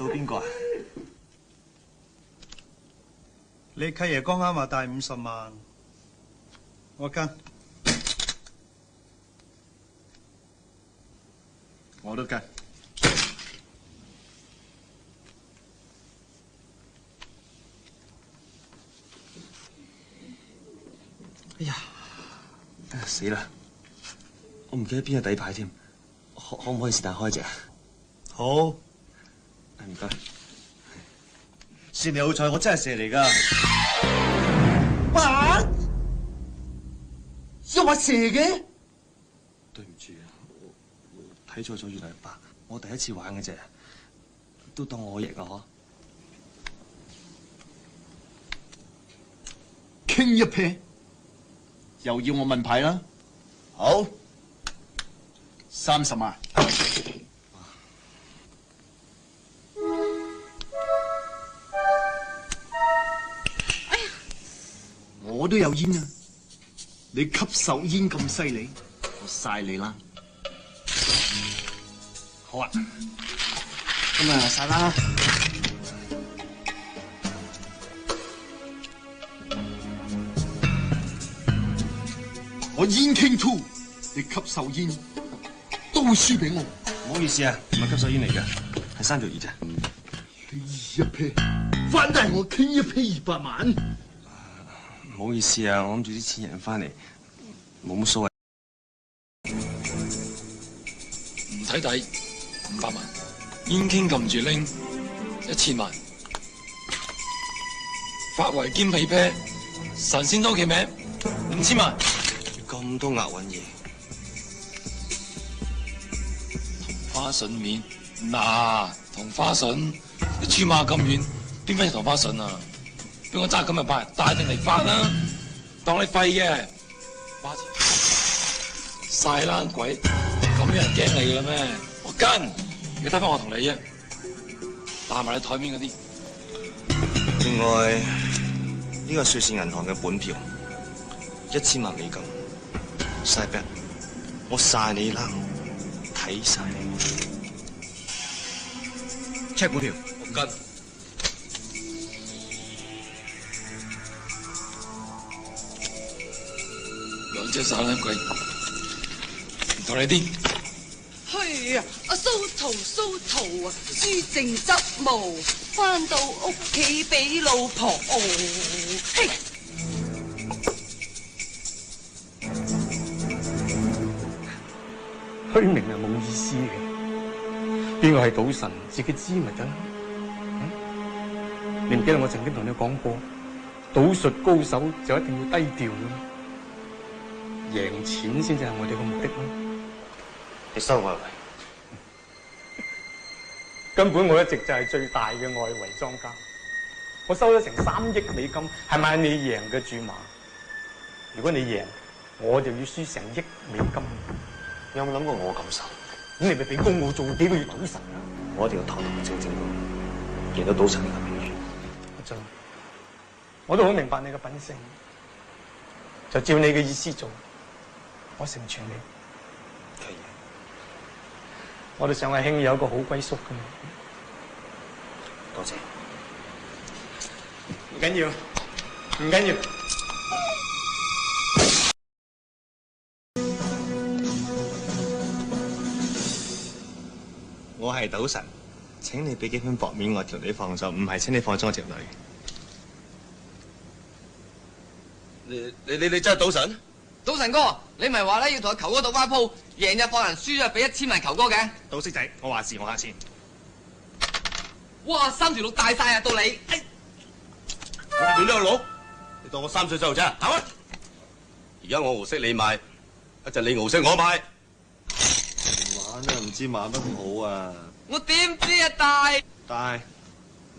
到邊個啊？你契爺剛啱話帶50萬，我跟。我都跟。哎呀，死啦！我唔記得邊個底牌添，可唔可以是但開隻啊？好，唔該。算你好彩，我真係蛇嚟㗎。乜？又話蛇嘅？對唔住啊，我睇錯咗月亮白，我第一次玩嘅啫，都當我贏啊嗬。傾一撇，又要我問牌啦？好，30萬。我都有煙啊！你吸手煙咁犀利，我晒你啦！好啊，咁啊晒啦！我煙傾 2，你吸手煙都輸俾我。唔好意思啊，唔係吸手煙嚟嘅，係生條魚啫。一撇，翻嚟我傾一撇200萬。唔好意思啊，我諗住啲錢贏翻嚟，冇乜所謂。唔睇底，500萬，煙傾撳住拎，1000萬，發圍兼皮啤，神仙都記名，5000萬。咁多押韻嘢，同花順面嗱，同花順，你出馬咁遠，邊分係同花順啊？俾我揸咁嘅牌，帶定嚟發啦，當你廢嘅，花錢晒冷鬼，咁有人驚你嘅咩？我跟，你睇翻我同你啫，帶埋你台面嗰啲。另外呢個瑞士銀行嘅本票，1000萬美金，晒俾我晒你啦，睇晒你 check 股票，我跟。兩隻散冷鬼，唔同你癲。去啊！阿蘇圖啊，書正執毛，翻到屋企俾老婆熬。嘿！虛名係冇意思嘅，邊個係賭神，自己知咪得啦。你唔記得我曾經同你講過，賭術高手就一定要低調嘅，贏錢先至係我哋嘅目的咯。你收我係咪？根本我一直就係最大嘅外圍莊家，我收咗成3億美金，係買你贏嘅注碼。如果你贏，我就要輸成1億美金。你有冇諗過我感受？咁你咪俾公我做幾個月賭神啊！我一定要堂堂正正咁贏到賭神呢個名譽。阿俊，我都好明白你嘅品性，就照你嘅意思做，我成全你。可以。我哋上惠興有一個好歸宿㗎嘛。多謝。唔緊要，唔緊要。我係賭神，請你俾幾分薄面我條女放咗，唔係請你放咗我條女。你真係賭神？賭神哥，你咪話咧要同阿球哥賭花鋪，贏就放人，輸就俾1000萬球哥嘅。賭色仔，我話事，我下先。哇，3條鹿大晒啊！到你，我邊都有鹿？你當我3歲細路仔啊？行啊！而家我敖識你賣，一陣你敖識我賣。玩都唔知玩得好啊！我點知啊大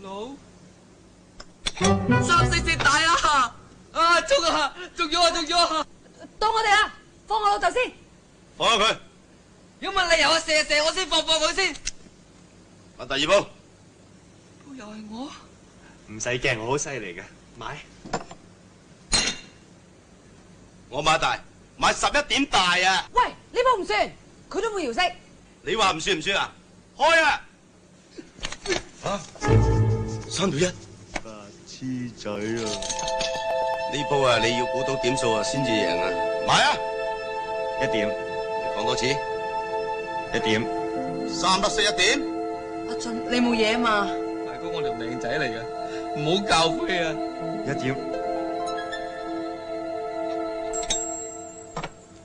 佬344大啊！啊中啊，中咗啊，中咗啊！到我哋啦，放我老豆先。放開佢！有乜理由啊？射我先放佢先。玩第2鋪。又係我？唔使驚，我好犀利嘅。買。我買大，買11點大啊！喂，呢鋪唔算，佢都冇搖色。你話唔算啊？開啊！ 3條1，白痴仔啊！呢鋪啊，你要估到點數啊，先至贏啊！買啊！1點，你講多次。 1點，3得4，1點。阿俊，你冇嘢啊嘛？大哥，我條命仔嚟嘅，唔好教飛啊！1點。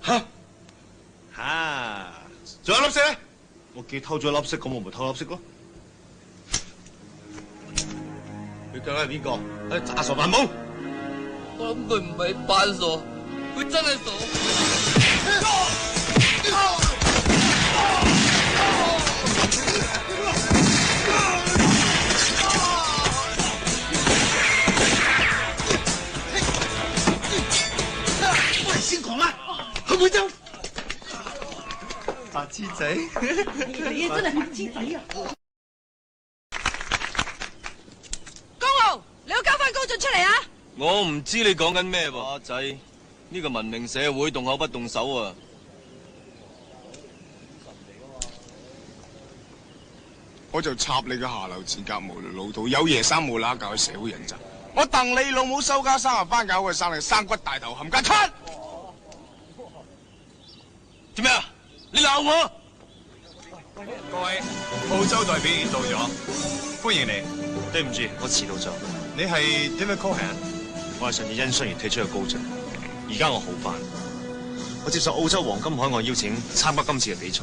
吓！仲有粒色咧？我既偷咗粒色，咁我咪偷粒色咯。佢究竟係邊個？係詐傻扮懵。我諗佢唔係扮傻，佢真係傻。喂，先講啦，去唔去爭？白痴仔，你真係白痴仔啊！江豪，你要交翻高進出嚟啊！我唔知你講緊咩喎，阿仔。呢個文明社會動口不動手啊！我就插你個下流賤格無聊老土，有爺生冇乸教嘅社會人渣。我戥你老母收家生日翻搞嘅生你生骨大頭冚家鏟！做咩啊？你鬧我？各位，澳洲代表已經到咗，歡迎你。對唔住，我遲到咗。你係 David Cohen？我係上次因傷而退出嘅高進，而家我好返，我接受澳洲黃金海岸邀請參加今次嘅比賽。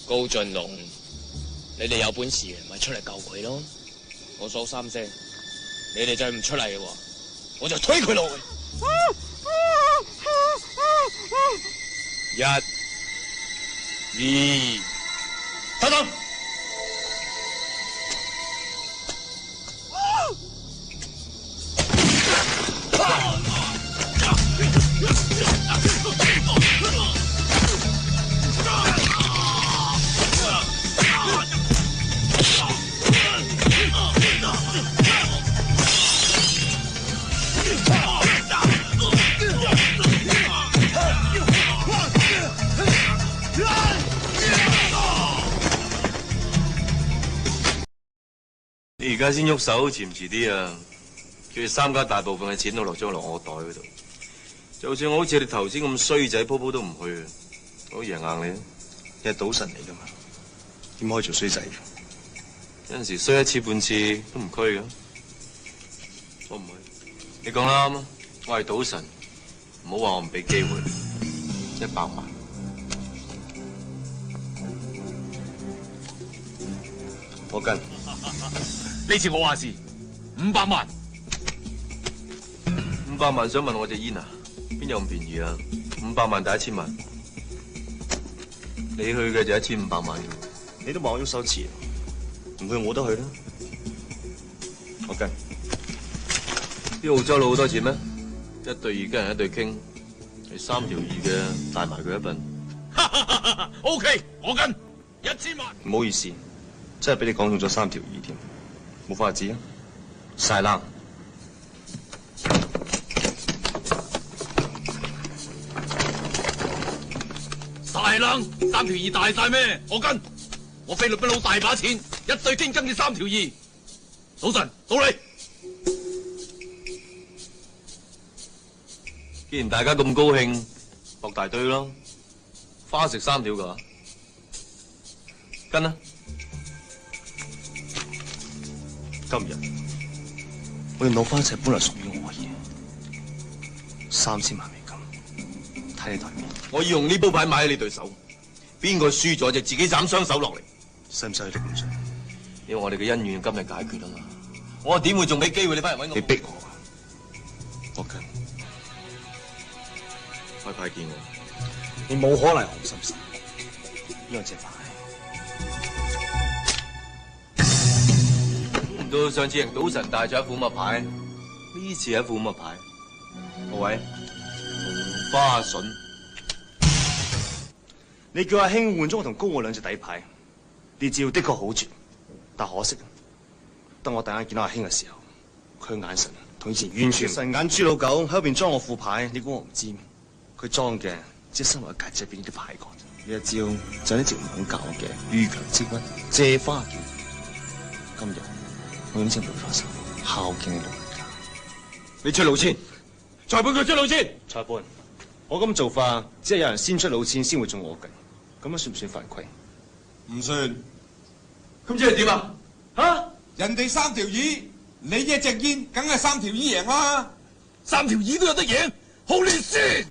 高進龍，你哋有本事咪出嚟救佢咯！我數3聲，你哋再唔出嚟嘅喎，我就推佢落去。1、2，等等。你而家先喐手，遲唔遲啲啊？叫你3家大部分嘅錢都落咗落我袋嗰度。就算我好似你頭先咁衰仔，鋪鋪都唔去，我都贏硬你。你係賭神嚟噶嘛？點可以做衰仔？有陣時衰一次半次都唔區噶。我唔去。你講得啱啊！我係賭神，唔好話我唔俾機會。100萬。我跟。呢次我話事，500萬。500萬想問我隻煙啊？邊有咁便宜啊？500萬抵1000萬。你去嘅就1500萬。你都望喐手遲，唔去我都去啦。我跟。啲澳洲佬好多錢咩？1對2跟人1對傾，係3條2嘅帶埋佢一份。OK， 我跟1000萬。唔好意思，真係俾你講中咗3條2添，冇法子啊！晒冷。晒冷，3條2大晒咩？我跟。我菲律賓佬大把錢，一對經跟住3條2。賭神，到你。既然大家咁高興，博大堆咯，花食3條㗎，跟啦。今日我要攞翻一齊本來屬於我嘅嘢，3000萬美金，睇你台面。我要用呢煲牌買喺你對手，邊個輸咗就自己斬雙手落嚟。使唔使去咁盡？因為我哋嘅恩怨今日解決啊嘛，我點會仲俾機會你翻嚟揾我？你逼我，我跟。開牌見我，你冇可能紅心神，呢兩隻牌。估唔到上次贏賭神帶咗一副乜牌，呢次係一副乜牌？各位，紅花筍，你叫阿興換咗我同高我兩隻底牌，呢招的確好絕，但可惜，當我第一眼見到阿興嘅時候，佢眼神同以前完全神眼豬老狗喺邊裝我副牌，你估我唔知？佢裝嘅只係身為戒指入邊啲牌角，呢一招就係一直唔肯教我嘅遇強即屈借花劍。今日我點知會發生？孝敬你老人家，你出老千，裁判佢出老千。裁判，我咁做法只係有人先出老千先會中我計，咁樣算唔算犯規？唔算。咁即係點啊？嚇！人哋3條2，你一隻煙，梗係3條2贏啦。 3條2都有得贏，好亂先。